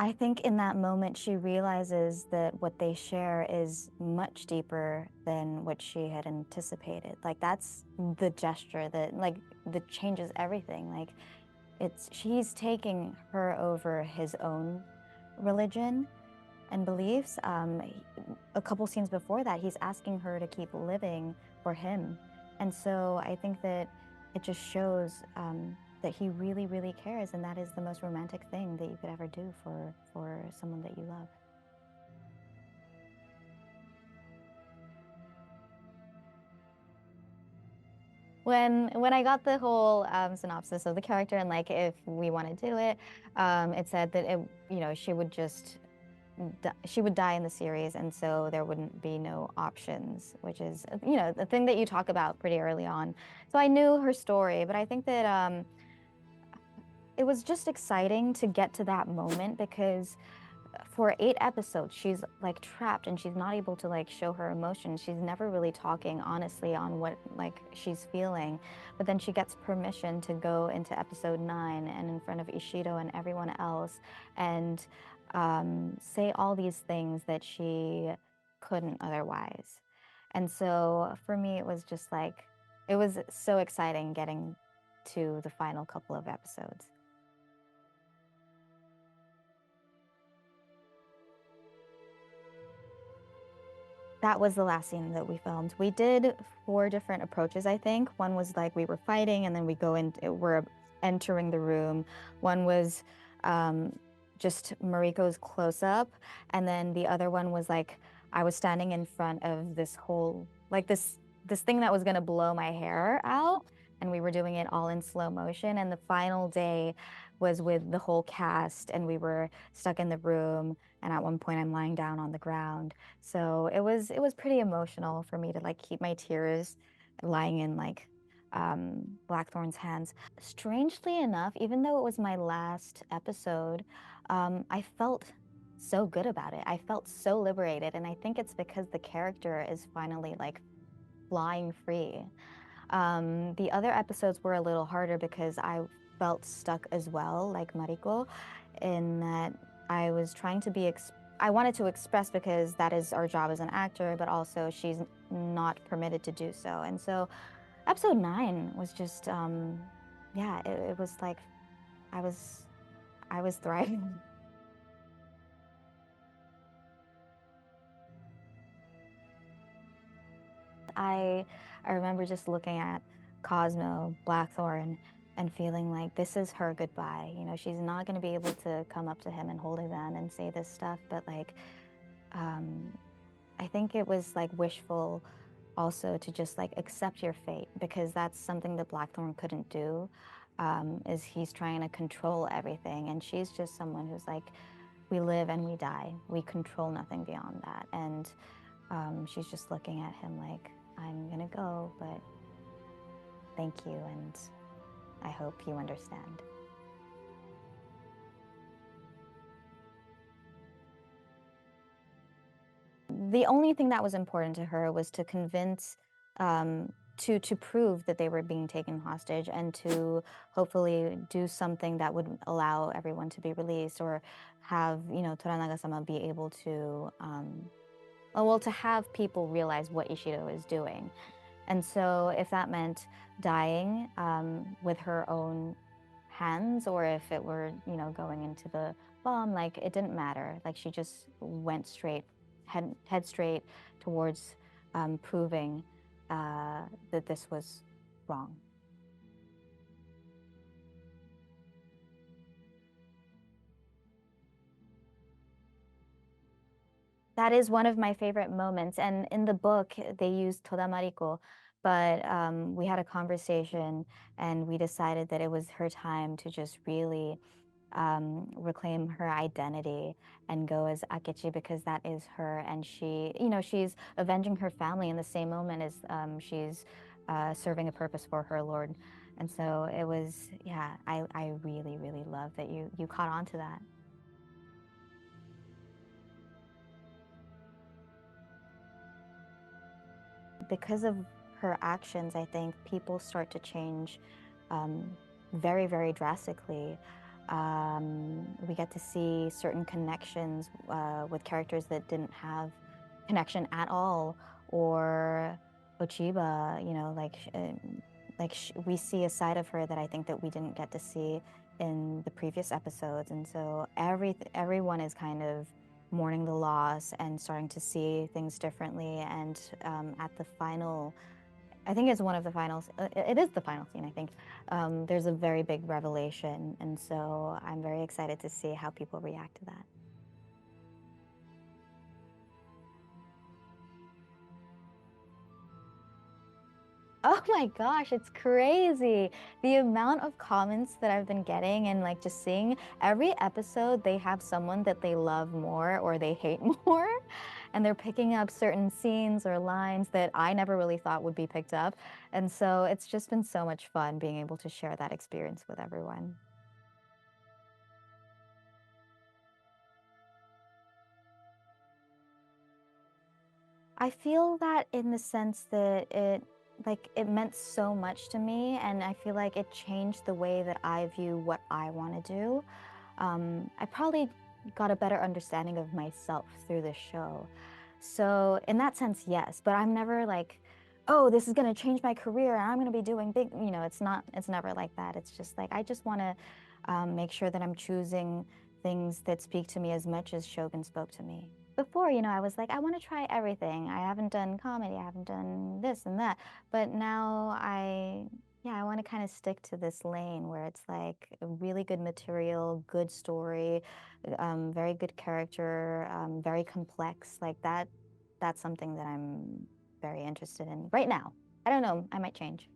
I think in that moment she realizes that what they share is much deeper than what she had anticipated. Like that's the gesture that changes everything. Like she's taking her over his own religion and beliefs. A couple scenes before that, he's asking her to keep living for him. And so I think that it just shows that he really, really cares, and that is the most romantic thing that you could ever do for someone that you love. When I got the whole synopsis of the character and like if we want to do it, it said that she would just she would die in the series, and so there wouldn't be no options, which is the thing that you talk about pretty early on. So I knew her story, but I think that it was just exciting to get to that moment because for 8 episodes she's like trapped and she's not able to like show her emotions. She's never really talking honestly on what like she's feeling, but then she gets permission to go into episode 9 and in front of Ishido and everyone else and say all these things that she couldn't otherwise. And so for me it was just like it was so exciting getting to the final couple of episodes. That was the last scene that we filmed. We did 4 different approaches, I think. One was like we were fighting and then we're entering the room. One was just Mariko's close up. And then the other one was like I was standing in front of this whole, like this thing that was gonna blow my hair out. And we were doing it all in slow motion. And the final day was with the whole cast and we were stuck in the room. And at one point I'm lying down on the ground. So it was pretty emotional for me to like keep my tears lying in like Blackthorn's hands. Strangely enough, even though it was my last episode, I felt so good about it. I felt so liberated, and I think it's because the character is finally like flying free. The other episodes were a little harder because I felt stuck as well, like Mariko, in that I was trying to be, I wanted to express because that is our job as an actor, but also she's not permitted to do so. And so episode 9 was just, yeah, it was like I was, I was thriving. I I remember just looking at Cosmo, Blackthorn, and feeling like this is her goodbye. You know, she's not going to be able to come up to him and hold his hand and say this stuff, but like, um, I think it was like wishful also to just like accept your fate because that's something that Blackthorn couldn't do. Is he's trying to control everything, and she's just someone who's like, we live and we die. We control nothing beyond that, and she's just looking at him like, I'm gonna go, but thank you, and I hope you understand. The only thing that was important to her was to convince, to prove that they were being taken hostage and to hopefully do something that would allow everyone to be released or have, Toranaga-sama be able to, well, to have people realize what Ishido is doing. And so if that meant dying with her own hands or if it were, going into the bomb, like it didn't matter. Like she just went straight, head straight towards proving that this was wrong. That is one of my favorite moments. And in the book, they used Toda Mariko, but we had a conversation and we decided that it was her time to just really reclaim her identity and go as Akechi because that is her. And she, she's avenging her family in the same moment as she's serving a purpose for her Lord. And so it was, yeah, I really, really love that you caught on to that. Because of her actions, I think people start to change very, very drastically. We get to see certain connections with characters that didn't have connection at all, or Ochiba, we see a side of her that I think that we didn't get to see in the previous episodes, and so everyone is kind of mourning the loss and starting to see things differently. And at the final, I think it's one of the finals. It is the final scene, I think. There's a very big revelation, and so I'm very excited to see how people react to that. Oh my gosh, it's crazy. The amount of comments that I've been getting, and like just seeing every episode, they have someone that they love more or they hate more. And they're picking up certain scenes or lines that I never really thought would be picked up. And so it's just been so much fun being able to share that experience with everyone. I feel that in the sense that it meant so much to me, and I feel like it changed the way that I view what I want to do. I probably got a better understanding of myself through this show. So in that sense, yes, but I'm never like, oh, this is going to change my career and I'm going to be doing big, it's never like that. It's just like, I just want to make sure that I'm choosing things that speak to me as much as Shogun spoke to me. Before, I was like, I want to try everything. I haven't done comedy, I haven't done this and that. But now yeah, I want to kind of stick to this lane where it's like really good material, good story, very good character, very complex. Like that's something that I'm very interested in right now. I don't know, I might change.